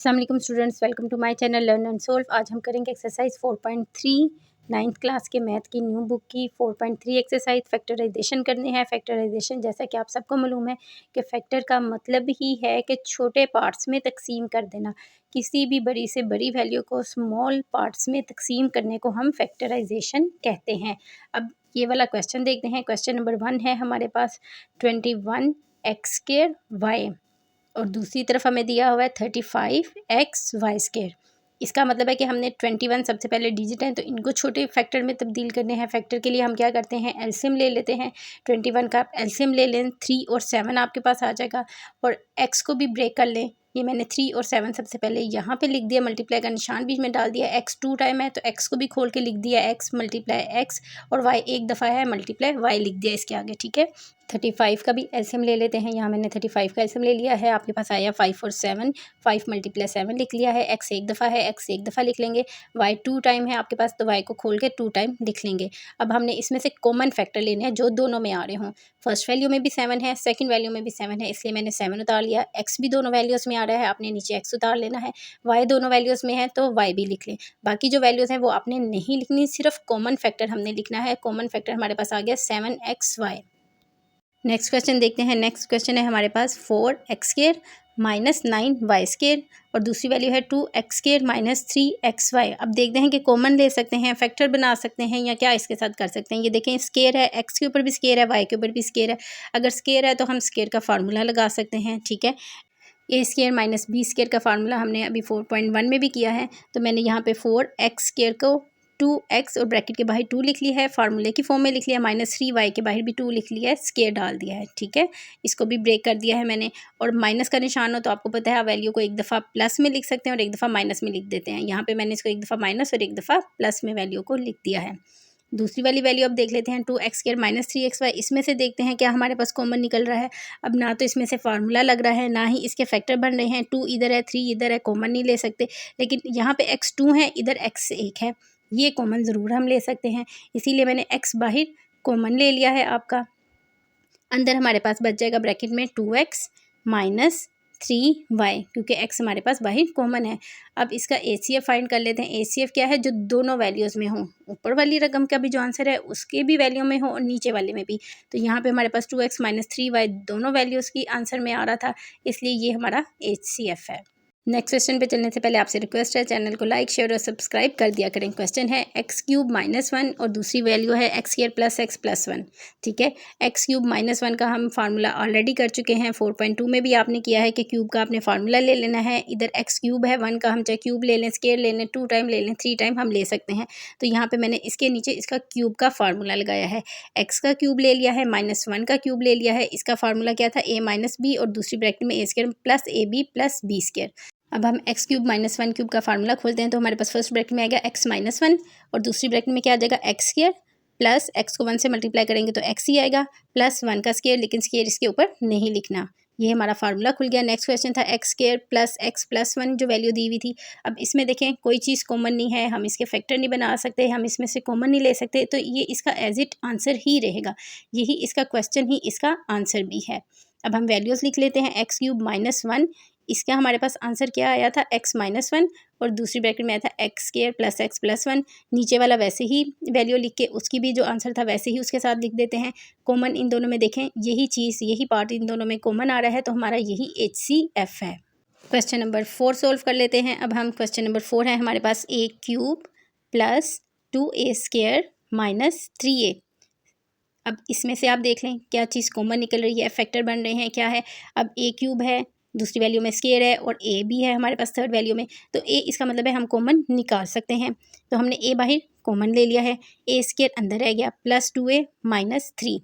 अस्सलाम वालेकुम students, welcome to my channel learn and solve. आज हम करेंगे एक्सरसाइज 4.3 नाइन्थ क्लास के मैथ की न्यू बुक की 4.3 एक्सरसाइज फैक्टराइजेशन करने हैं। फैक्टराइजेशन जैसा कि आप सबको मालूम है कि फैक्टर का मतलब ही है कि छोटे पार्ट्स में तकसीम कर देना। किसी भी बड़ी से बड़ी वैल्यू को स्मॉल पार्ट्स में तकसीम करने को हम फैक्टराइजेशन कहते हैं। अब ये वाला क्वेश्चन देखते हैं। क्वेश्चन नंबर 1 है हमारे पास 21x² y और दूसरी तरफ हमें दिया हुआ है 35xy²। इसका मतलब है कि हमने 21 सबसे पहले डिजिट हैं तो इनको छोटे फैक्टर में तब्दील करने हैं। फैक्टर के लिए हम क्या करते हैं, एलसीएम ले लेते हैं। 21 का आप एलसीएम ले लें, 3 और 7 आपके पास आ जाएगा और x को भी ब्रेक कर लें। ये मैंने 3 और 7 सबसे पहले यहाँ पे लिख दिया, मल्टीप्लाई का निशान बीच में डाल दिया। x 2 टाइम है तो x को भी खोल के लिख दिया, x मल्टीप्लाई x, और y एक दफ़ा है मल्टीप्लाई y लिख दिया इसके आगे। ठीक है, 35 का भी एलसीएम ले लेते हैं। यहाँ मैंने 35 का एलसीएम ले लिया है, आपके पास आया 5 और 7, 5 मल्टीप्लाई 7 लिख लिया है। x एक दफ़ा है, x एक दफ़ा लिख लेंगे। y 2 टाइम है आपके पास तो y को खोल के 2 टाइम लिख लेंगे। अब हमने इसमें से कॉमन फैक्टर लेने हैं जो दोनों में आ रहे हों। फर्स्ट वैल्यू में भी 7 है, सेकंड वैल्यू में भी 7 है, इसलिए मैंने 7 उतार लिया। x भी दोनों वैल्यूज़ में आ रहा है, आपने नीचे x उतार लेना है। y दोनों वैल्यूज़ में है तो y भी लिख लें। बाकी जो वैल्यूज़ हैं वो आपने नहीं लिखनी, सिर्फ कॉमन फैक्टर हमने लिखना है। कॉमन फैक्टर हमारे पास आ गया 7xy। नेक्स्ट क्वेश्चन देखते हैं। नेक्स्ट क्वेश्चन है हमारे पास 4x² माइनस 9y² और दूसरी वैल्यू है 2x² माइनस 3xy। अब देखते हैं कि कॉमन ले सकते हैं, फैक्टर बना सकते हैं या क्या इसके साथ कर सकते हैं। ये देखें स्केयर है, x के ऊपर भी स्केयर है, y के ऊपर भी स्केयर है। अगर स्केयर है तो हम स्केयर का फार्मूला लगा सकते हैं। ठीक है, a² माइनस b² का फार्मूला हमने अभी 4.1 में भी किया है, तो मैंने यहाँ पे 4x² को 2x और ब्रैकेट के बाहर 2 लिख लिया है, फार्मूले की फॉर्म में लिख लिया, माइनस 3y के बाहर भी 2 लिख लिया है, स्केयर डाल दिया है। ठीक है, इसको भी ब्रेक कर दिया है मैंने। और माइनस का निशान हो तो आपको पता है आप वैल्यू को एक दफ़ा प्लस में लिख सकते हैं और एक दफ़ा माइनस में लिख देते हैं। यहाँ पे मैंने इसको एक दफ़ा माइनस और एक दफ़ा प्लस में वैल्यू को लिख दिया है। दूसरी वाली वैल्यू अब देख लेते हैं, 2x² माइनस 3xy। इसमें से देखते हैं क्या हमारे पास कॉमन निकल रहा है। अब ना तो इसमें से फार्मूला लग रहा है, ना ही इसके फैक्टर बन रहे हैं। 2 इधर है, 3 इधर है, कॉमन नहीं ले सकते। लेकिन यहाँ पे x 2 है, इधर x 1 है, ये कॉमन ज़रूर हम ले सकते हैं। इसीलिए मैंने x बाहर कॉमन ले लिया है आपका। अंदर हमारे पास बच जाएगा ब्रैकेट में 2x माइनस 3y, क्योंकि x हमारे पास बाहर कॉमन है। अब इसका ACF फाइंड कर लेते हैं। ACF क्या है, जो दोनों वैल्यूज़ में हो, ऊपर वाली रकम का भी जो आंसर है उसके भी वैल्यू में हो और नीचे वाले में भी। तो यहाँ पे हमारे पास 2x माइनस 3y दोनों वैल्यूज़ की आंसर में आ रहा था, इसलिए ये हमारा ACF है। नेक्स्ट क्वेश्चन पे चलने से पहले आपसे रिक्वेस्ट है, चैनल को लाइक शेयर और सब्सक्राइब कर दिया करें। क्वेश्चन है x³ माइनस 1 और दूसरी वैल्यू है x² प्लस x प्लस 1। ठीक है, x³ माइनस 1 का हम फार्मूला ऑलरेडी कर चुके हैं। 4.2 में भी आपने किया है कि क्यूब का आपने फार्मूला ले लेना है। इधर x³ है, 1 का हम चाहे क्यूब ले लें, स्केयर ले लें, 2 टाइम ले लें, 3 टाइम हम ले सकते हैं। तो यहाँ पर मैंने इसके नीचे इसका क्यूब का फार्मूला लगाया है। x का क्यूब ले लिया है, माइनस 1 का क्यूब ले लिया है। इसका फार्मूला क्या था, a माइनस b और दूसरी ब्रैकेट में a² plus ab plus b²। अब हम x³ माइनस 1 क्यूब का फार्मूला खोलते हैं तो हमारे पास फर्स्ट ब्रैकेट में आएगा x माइनस 1 और दूसरी ब्रैकेट में क्या आ जाएगा x² प्लस x को 1 से मल्टीप्लाई करेंगे तो x ही आएगा, प्लस 1 का स्केयर, लेकिन स्केयर इसके ऊपर नहीं लिखना। ये हमारा फार्मूला खुल गया। नेक्स्ट क्वेश्चन था x² प्लस x प्लस 1 जो वैल्यू दी हुई थी। अब इसमें देखें कोई चीज़ कॉमन नहीं है, हम इसके फैक्टर नहीं बना सकते, हम इसमें से कॉमन नहीं ले सकते, तो ये इसका एज इट आंसर ही रहेगा। यही इसका क्वेश्चन ही इसका आंसर भी है। अब हम वैल्यूज़ लिख लेते हैं। x³ माइनस 1, इसका हमारे पास आंसर क्या आया था, x माइनस 1 और दूसरी ब्रैकेट में आया था x² प्लस x प्लस 1। नीचे वाला वैसे ही वैल्यू लिख के उसकी भी जो आंसर था वैसे ही उसके साथ लिख देते हैं। कॉमन इन दोनों में देखें, यही चीज़, यही पार्ट इन दोनों में कॉमन आ रहा है, तो हमारा यही HCF है। क्वेश्चन नंबर 4 सोल्व कर लेते हैं। अब हम क्वेश्चन नंबर 4 है हमारे पास, a³ plus 2a² minus 3a। अब इसमें से आप देख लें क्या चीज़ कॉमन निकल रही है, फैक्टर बन रहे हैं, क्या है। अब a³ है, दूसरी वैल्यू में स्केयर है और a भी है हमारे पास थर्ड वैल्यू में, तो a इसका मतलब है हम कॉमन निकाल सकते हैं। तो हमने a बाहर कॉमन ले लिया है, a² अंदर रह गया, प्लस 2a माइनस 3।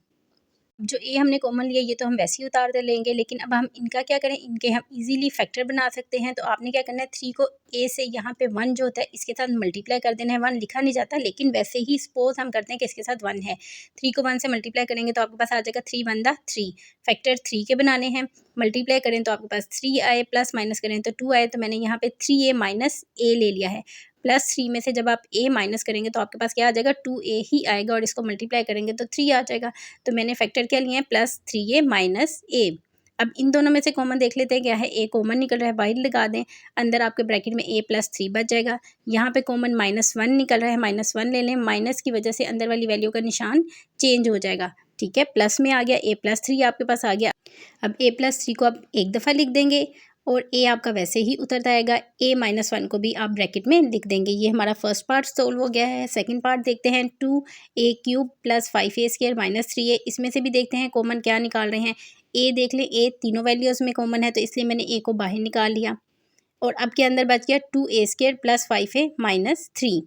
जो ए हमने कॉमन लिया ये तो हम वैसे ही उतार दे लेंगे, लेकिन अब हम इनका क्या करें, इनके हम इजीली फैक्टर बना सकते हैं। तो आपने क्या करना है, 3 को ए से यहाँ पे 1 जो होता है इसके साथ मल्टीप्लाई कर देना है। 1 लिखा नहीं जाता, लेकिन वैसे ही सपोज हम करते हैं कि इसके साथ 1 है। 3 को 1 से मल्टीप्लाई करेंगे तो आपके पास आ जाएगा 3 1 3। फैक्टर 3 के बनाने हैं, मल्टीप्लाई करें तो आपके पास 3 आए, प्लस माइनस करें तो 2 आए। तो मैंने यहाँ पे 3a माइनस a ले लिया है। प्लस 3 में से जब आप a माइनस करेंगे तो आपके पास क्या आ जाएगा, 2a ही आएगा, और इसको मल्टीप्लाई करेंगे तो 3 आ जाएगा। तो मैंने फैक्टर क्या लिए हैं, प्लस 3a माइनस a। अब इन दोनों में से कॉमन देख लेते हैं क्या है। ए कॉमन निकल रहा है, बाहर लगा दें, अंदर आपके ब्रैकेट में a+3 बच जाएगा। यहाँ पे कॉमन -1 निकल रहा है, -1 ले लें, माइनस की वजह से अंदर वाली वैल्यू का निशान चेंज हो जाएगा, ठीक है। प्लस में आ गया, a+3 आपके पास आ गया। अब a+3 को आप एक दफ़ा लिख देंगे और a आपका वैसे ही उतरता आएगा। a-1 को भी आप ब्रैकेट में लिख देंगे। ये हमारा फर्स्ट पार्ट सोल्व हो गया है। सेकंड पार्ट देखते हैं, 2a³ + 5a² - 3a। इसमें से भी देखते हैं कॉमन क्या निकाल रहे हैं। a देख लें, a तीनों वैल्यूज़ में कॉमन है, तो इसलिए मैंने a को बाहर निकाल लिया और अब के अंदर बच गया 2a² + 5a - 3।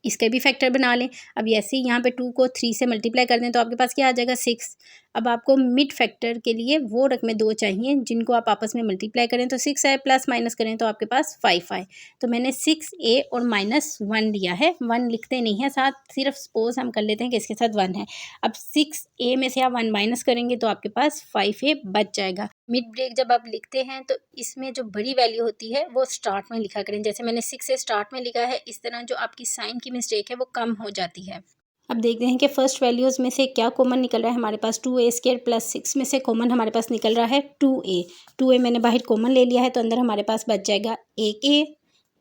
इसके भी फैक्टर बना लें। अब ऐसे ही यहाँ पे 2 को 3 से मल्टीप्लाई कर दें तो आपके पास क्या आ जाएगा, 6। अब आपको मिड फैक्टर के लिए वो रकमें 2 चाहिए जिनको आप आपस में मल्टीप्लाई करें तो 6 आए, प्लस माइनस करें तो आपके पास 5 आए। तो मैंने 6a और -1 लिया है। 1 लिखते नहीं है साथ, सिर्फ सपोज हम कर लेते हैं कि इसके साथ 1 है। अब 6a में से आप 1 माइनस करेंगे तो आपके पास 5a बच जाएगा। मिड ब्रेक जब आप लिखते हैं तो इसमें जो बड़ी वैल्यू होती है वो स्टार्ट में लिखा करें। जैसे मैंने 6 से स्टार्ट में लिखा है, इस तरह जो आपकी साइन की मिस्टेक है वो कम हो जाती है। अब देखते हैं कि फर्स्ट वैल्यूज़ में से क्या कॉमन निकल रहा है हमारे पास। 2a² + 6 में से कॉमन हमारे पास निकल रहा है 2a। 2a मैंने बाहर कॉमन ले लिया है तो अंदर हमारे पास बच जाएगा 1a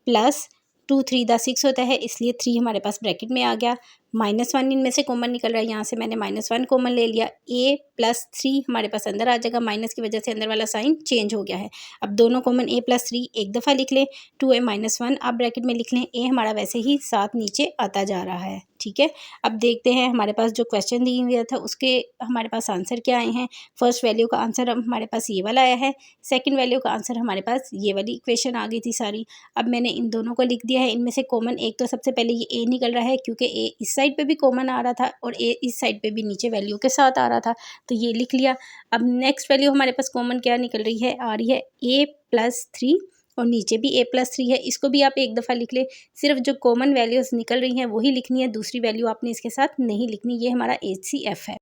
प्लस 2 3 दा 6 होता है, इसलिए 3 हमारे पास ब्रैकेट में आ गया। -1 इनमें से कॉमन निकल रहा है, यहाँ से मैंने -1 कॉमन ले लिया। a + 3 हमारे पास अंदर आ जाएगा, माइनस की वजह से अंदर वाला साइन चेंज हो गया है। अब दोनों कॉमन a + 3 एक दफ़ा लिख लें, 2a - 1 आप ब्रैकेट में लिख लें। a हमारा वैसे ही साथ नीचे आता जा रहा है, ठीक है। अब देखते हैं हमारे पास जो क्वेश्चन दिया हुआ था उसके हमारे पास आंसर क्या आए हैं। फर्स्ट वैल्यू का आंसर हमारे पास ये वाला आया है, सेकंड वैल्यू का आंसर हमारे पास ये वाली इक्वेशन आ गई थी सारी। अब मैंने इन दोनों को लिख दिया है। इनमें से कॉमन एक तो सबसे पहले ये a निकल रहा है क्योंकि a इस साइड पे भी कॉमन आ रहा था और a इस साइड पे भी नीचे वैल्यू के साथ आ रहा था, तो ये लिख लिया। अब नेक्स्ट वैल्यू हमारे पास कॉमन क्या निकल रही है, आ रही है a+3 और नीचे भी a+3 है। इसको भी आप एक दफ़ा लिख ले। सिर्फ जो कॉमन वैल्यूज़ निकल रही हैं वही लिखनी है, दूसरी वैल्यू आपने इसके साथ नहीं लिखनी। ये हमारा HCF है।